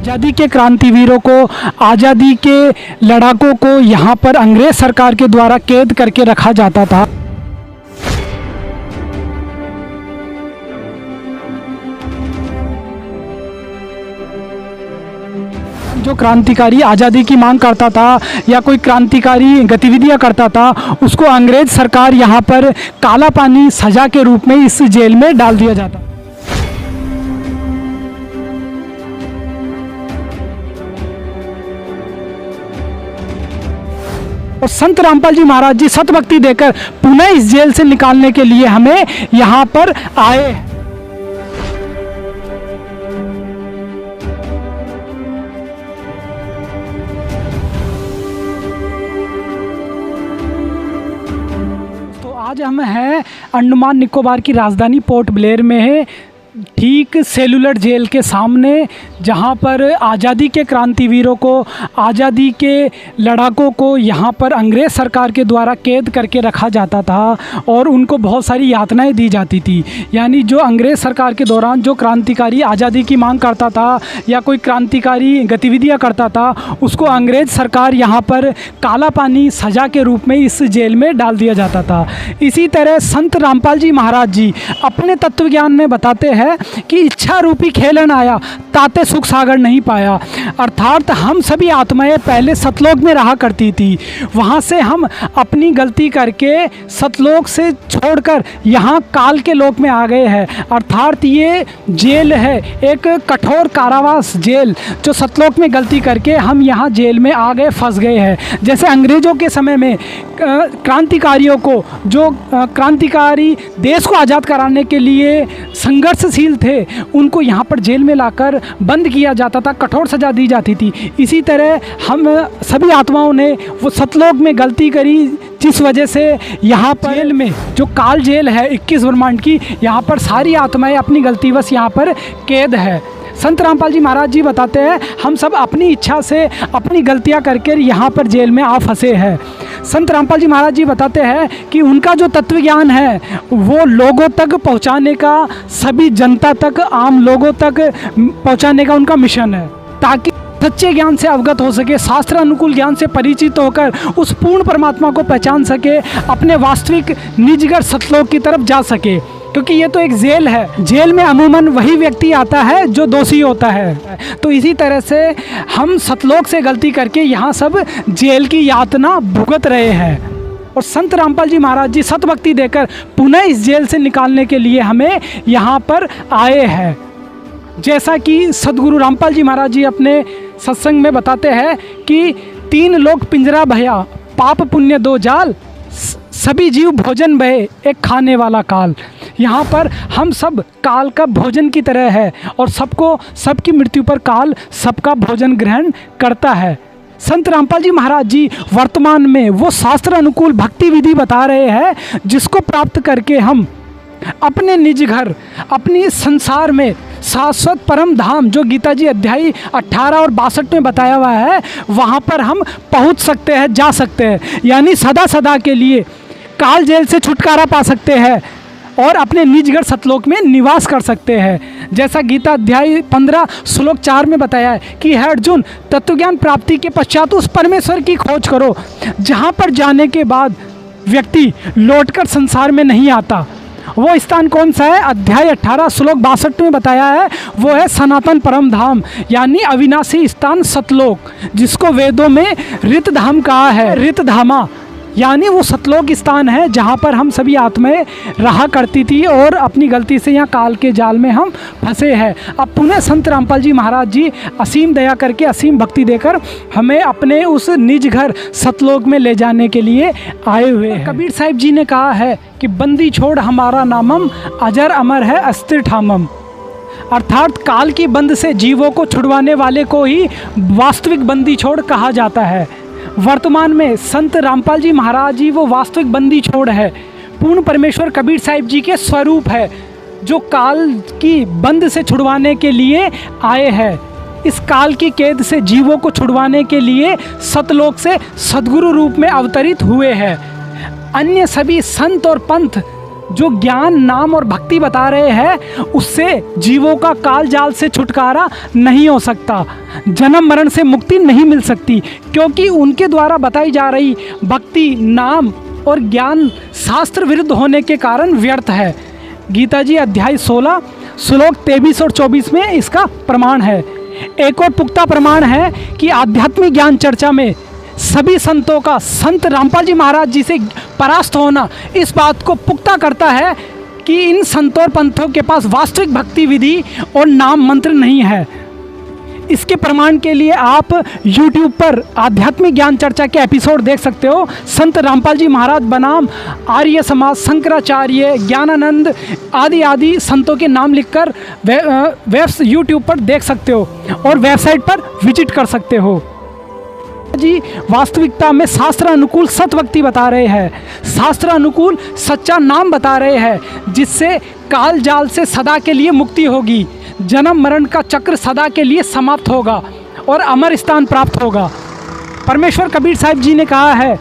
आज़ादी के क्रांतिवीरों को, आज़ादी के लड़ाकों को यहाँ पर अंग्रेज़ सरकार के द्वारा कैद करके रखा जाता था। जो क्रांतिकारी आज़ादी की मांग करता था या कोई क्रांतिकारी गतिविधियां करता था, उसको अंग्रेज़ सरकार यहाँ पर काला पानी सज़ा के रूप में इस जेल में डाल दिया जाता। और संत रामपाल जी महाराज जी सतभक्ति देकर पुनः इस जेल से निकालने के लिए हमें यहाँ पर आए। तो आज हम हैं अंडमान निकोबार की राजधानी पोर्ट ब्लेयर में है, ठीक सेलुलर जेल के सामने, जहां पर आज़ादी के क्रांतिवीरों को, आज़ादी के लड़ाकों को यहाँ पर अंग्रेज़ सरकार के द्वारा कैद करके रखा जाता था और उनको बहुत सारी यातनाएं दी जाती थी। यानी जो अंग्रेज़ सरकार के दौरान जो क्रांतिकारी आज़ादी की मांग करता था या कोई क्रांतिकारी गतिविधियां करता था, उसको अंग्रेज़ सरकार यहाँ पर काला पानी सज़ा के रूप में इस जेल में डाल दिया जाता था। इसी तरह संत रामपाल जी महाराज जी अपने तत्वज्ञान में बताते हैं कि इच्छा रूपी खेलन आया, ताते सुख सागर नहीं पाया। अर्थात हम सभी आत्माएं पहले सतलोक में रहा करती थी, वहाँ से हम अपनी गलती करके सतलोक से छोड़कर यहाँ काल के लोक में आ गए हैं। अर्थात ये जेल है, एक कठोर कारावास जेल, जो सतलोक में गलती करके हम यहाँ जेल में आ गए, फंस गए हैं। जैसे अंग्रेज़ों के समय में क्रांतिकारियों को, जो क्रांतिकारी देश को आज़ाद कराने के लिए संघर्षशील थे, उनको यहाँ पर जेल में लाकर बंद किया जाता था, कठोर सज़ा दी जाती थी। इसी तरह हम सभी आत्माओं ने वो सतलोक में गलती करी, जिस वजह से यहाँ पर जेल में, जो काल जेल है 21 ब्रह्मांड की, यहाँ पर सारी आत्माएं अपनी गलतीवश यहाँ पर कैद है। संत रामपाल जी महाराज जी बताते हैं हम सब अपनी इच्छा से अपनी गलतियां करके यहाँ पर जेल में आ फंसे हैं। संत रामपाल जी महाराज जी बताते हैं कि उनका जो तत्वज्ञान है वो लोगों तक पहुँचाने का, सभी जनता तक, आम लोगों तक पहुँचाने का उनका मिशन है, ताकि सच्चे ज्ञान से अवगत हो सके, शास्त्र अनुकूल ज्ञान से परिचित होकर उस पूर्ण परमात्मा को पहचान सके, अपने वास्तविक निजगढ़ सतलोक की तरफ जा सके। क्योंकि ये तो एक जेल है, जेल में अमूमन वही व्यक्ति आता है जो दोषी होता है। तो इसी तरह से हम सतलोक से गलती करके यहाँ सब जेल की यातना भुगत रहे हैं। और संत रामपाल जी महाराज जी सतभक्ति देकर पुनः इस जेल से निकालने के लिए हमें यहाँ पर आए हैं। जैसा कि सदगुरु रामपाल जी महाराज जी अपने सत्संग में बताते हैं कि 3 लोक पिंजरा भया, पाप पुण्य 2 जाल, सभी जीव भोजन भये, एक खाने वाला काल। यहाँ पर हम सब काल का भोजन की तरह है और सबको, सबकी मृत्यु पर काल सबका भोजन ग्रहण करता है। संत रामपाल जी महाराज जी वर्तमान में वो शास्त्र अनुकूल भक्ति विधि बता रहे हैं, जिसको प्राप्त करके हम अपने निज घर, अपनी संसार में शाश्वत परम धाम, जो गीता जी अध्याय 18 और 62 में बताया हुआ है, वहाँ पर हम पहुँच सकते हैं, जा सकते हैं। यानी सदा सदा के लिए काल जेल से छुटकारा पा सकते हैं और अपने निजगढ़ सतलोक में निवास कर सकते हैं। जैसा गीता अध्याय 15 श्लोक 4 में बताया है कि हे अर्जुन, तत्वज्ञान प्राप्ति के पश्चात उस परमेश्वर की खोज करो, जहाँ पर जाने के बाद व्यक्ति लौटकर संसार में नहीं आता। वो स्थान कौन सा है? अध्याय 18 श्लोक 62 में बताया है, वो है सनातन परम धाम, यानी अविनाशी स्थान सतलोक, जिसको वेदों में ऋत धाम कहा है। ऋत धामा यानी वो सतलोक स्थान है जहाँ पर हम सभी आत्माएं रहा करती थी और अपनी गलती से यहाँ काल के जाल में हम फंसे हैं। अब पुनः संत रामपाल जी महाराज जी असीम दया करके, असीम भक्ति देकर हमें अपने उस निज घर सतलोक में ले जाने के लिए आए हुए हैं। कबीर साहिब जी ने कहा है कि बंदी छोड़ हमारा नामम, अजर अमर है अस्थिर ठामम। अर्थात काल की बंद से जीवों को छुड़वाने वाले को ही वास्तविक बंदी छोड़ कहा जाता है। वर्तमान में संत रामपाल जी महाराज जी वो वास्तविक बंदी छोड़ है, पूर्ण परमेश्वर कबीर साहिब जी के स्वरूप है, जो काल की बंद से छुड़वाने के लिए आए हैं। इस काल की कैद से जीवों को छुड़वाने के लिए सतलोक से सद्गुरु रूप में अवतरित हुए हैं। अन्य सभी संत और पंथ जो ज्ञान, नाम और भक्ति बता रहे हैं उससे जीवों का काल जाल से छुटकारा नहीं हो सकता, जन्म मरण से मुक्ति नहीं मिल सकती, क्योंकि उनके द्वारा बताई जा रही भक्ति, नाम और ज्ञान शास्त्र विरुद्ध होने के कारण व्यर्थ है। गीता जी अध्याय 16 श्लोक 23 और 24 में इसका प्रमाण है। एक और पुख्ता प्रमाण है कि आध्यात्मिक ज्ञान चर्चा में सभी संतों का संत रामपाल जी महाराज जी से परास्त होना इस बात को पुख्ता करता है कि इन संतों और पंथों के पास वास्तविक भक्ति विधि और नाम मंत्र नहीं है। इसके प्रमाण के लिए आप YouTube पर आध्यात्मिक ज्ञान चर्चा के एपिसोड देख सकते हो। संत रामपाल जी महाराज बनाम आर्य समाज, शंकराचार्य, ज्ञानानंद आदि आदि संतों के नाम लिखकर YouTube पर देख सकते हो और वेबसाइट पर विजिट कर सकते हो। जी वास्तविकता में शास्त्र अनुकूल सतभक्ति बता रहे हैं, शास्त्र अनुकूल सच्चा नाम बता रहे हैं, जिससे काल जाल से सदा के लिए मुक्ति होगी, जन्म मरण का चक्र सदा के लिए समाप्त होगा और अमर स्थान प्राप्त होगा। परमेश्वर कबीर साहिब जी ने कहा है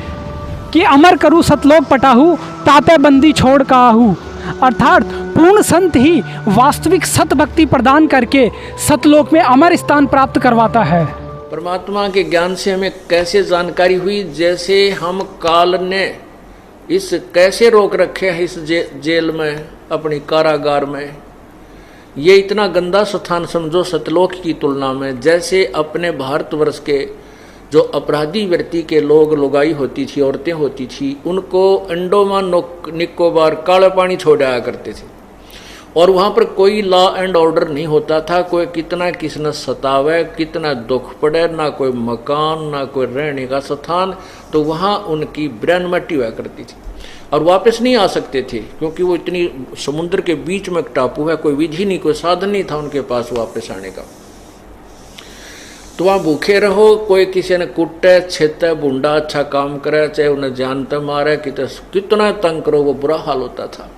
कि अमर करूँ सतलोक पटाहू, ताते बंदी छोड़ काहू, अर्थात पूर्ण संत ही वास्तविक सतभक्ति प्रदान करके सतलोक में अमर स्थान प्राप्त करवाता है। परमात्मा के ज्ञान से हमें कैसे जानकारी हुई, जैसे हम काल ने इस कैसे रोक रखे हैं इस जेल में, अपनी कारागार में। ये इतना गंदा स्थान समझो सतलोक की तुलना में। जैसे अपने भारतवर्ष के जो अपराधी व्यक्ति के लोग, लुगाई होती थी, औरतें होती थी, उनको अंडोमान निकोबार काला पानी छोड़ाया करते थे और वहाँ पर कोई लॉ एंड ऑर्डर नहीं होता था। कोई कितना किसने सतावे, कितना दुख पड़े, ना कोई मकान, ना कोई रहने का स्थान, तो वहाँ उनकी ब्रेन मट्टी हुआ करती थी और वापस नहीं आ सकते थे, क्योंकि वो इतनी समुद्र के बीच में एक टापू है, कोई विधि नहीं, कोई साधन नहीं था उनके पास वापस आने का। तो वहाँ भूखे रहो, कोई किसी ने कुटे, छेते, बुंडा अच्छा काम करे, चाहे उन्हें जानते मारे, कितना तंग करो, वो बुरा हाल होता था।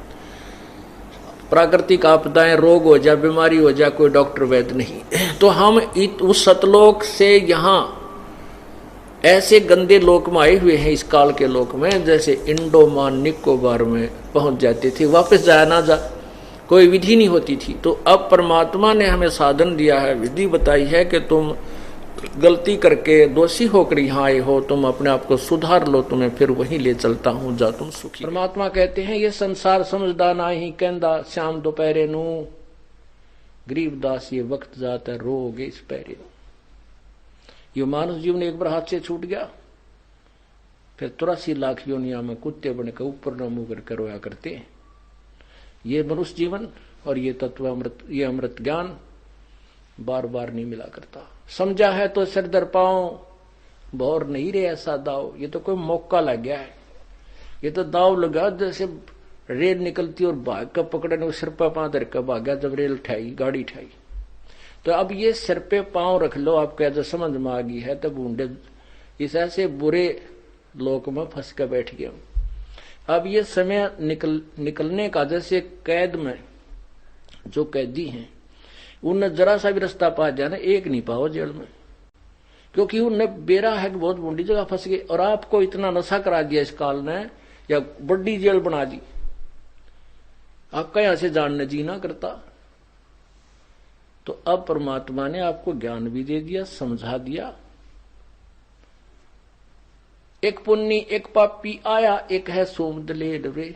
प्राकृतिक आपदाएं, रोग हो जाए, बीमारी हो जाए, कोई डॉक्टर वैद्य नहीं। तो हम उस सतलोक से यहाँ ऐसे गंदे लोक में आए हुए हैं, इस काल के लोक में, जैसे अंडोमान निकोबार में पहुंच जाते थे, वापस जाया ना जा, कोई विधि नहीं होती थी। तो अब परमात्मा ने हमें साधन दिया है, विधि बताई है कि तुम गलती करके दोषी होकर यहाँ आए हो, तुम अपने आप को सुधार लो, तुम्हें फिर वहीं ले चलता हूँ, जा तुम सुखी। परमात्मा कहते हैं ये संसार समझदा नाही, कहंदा श्याम दोपहरे नू, गरीबदास ये वक्त जाता रोगे इस पैरे। ये मानव जीवन एक बार हाथ से छूट गया, फिर 83 लाख योनिया में कुत्ते बनकर ऊपर न मुंह करके रोया करते। ये मनुष्य जीवन और ये तत्व अमृत, ये अमृत ज्ञान बार बार नहीं मिला करता। समझा है तो सिर दर पाओ, भौर नहीं रे ऐसा दाव। ये तो कोई मौका लग गया है, ये तो दाव लगा जैसे रेल निकलती और भाग का पकड़ने सिर पर पांव धर कर भागा, जब रेल उठाई, गाड़ी उठाई। तो अब ये सिर पे पांव रख लो, आपको जब समझ में आ गई है, तब बूंदे इस ऐसे बुरे लोक में फंस कर बैठ गए। अब ये समय निकलने का, जैसे कैद में जो कैदी हैं उनने जरा सा भी रास्ता पा जाना, एक नहीं पाओ जेल में, क्योंकि उनने बेरा है कि बहुत बूंदी जगह फंस गए। और आपको इतना नशा करा दिया इस काल ने, या बड़ी जेल बना दी, आपका यहां से जानने जी ना करता। तो अब परमात्मा ने आपको ज्ञान भी दे दिया, समझा दिया। एक पुण्य एक पापी आया, एक है सोम दलेर रे,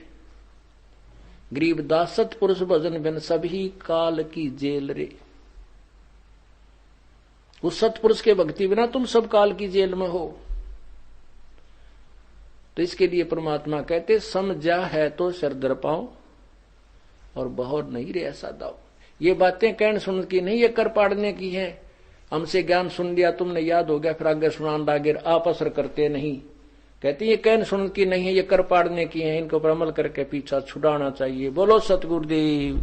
गरीब दास सतपुरुष भजन बिन सभी काल की जेल रे। उस सतपुरुष के भक्ति बिना तुम सब काल की जेल में हो। तो इसके लिए परमात्मा कहते समझा है तो सिर दर पाओ और बहुत नहीं रे ऐसा दाओ। ये बातें कहने सुन की नहीं, ये कर पाड़ने की है। हमसे ज्ञान सुन लिया तुमने, याद हो गया, फिर आगे सुनान लागे, आप असर करते नहीं। कहते ये कहने सुन की नहीं है, ये कर पाड़ने की है, इनको पर अमल करके पीछा छुड़ाना चाहिए। बोलो सतगुरुदेव।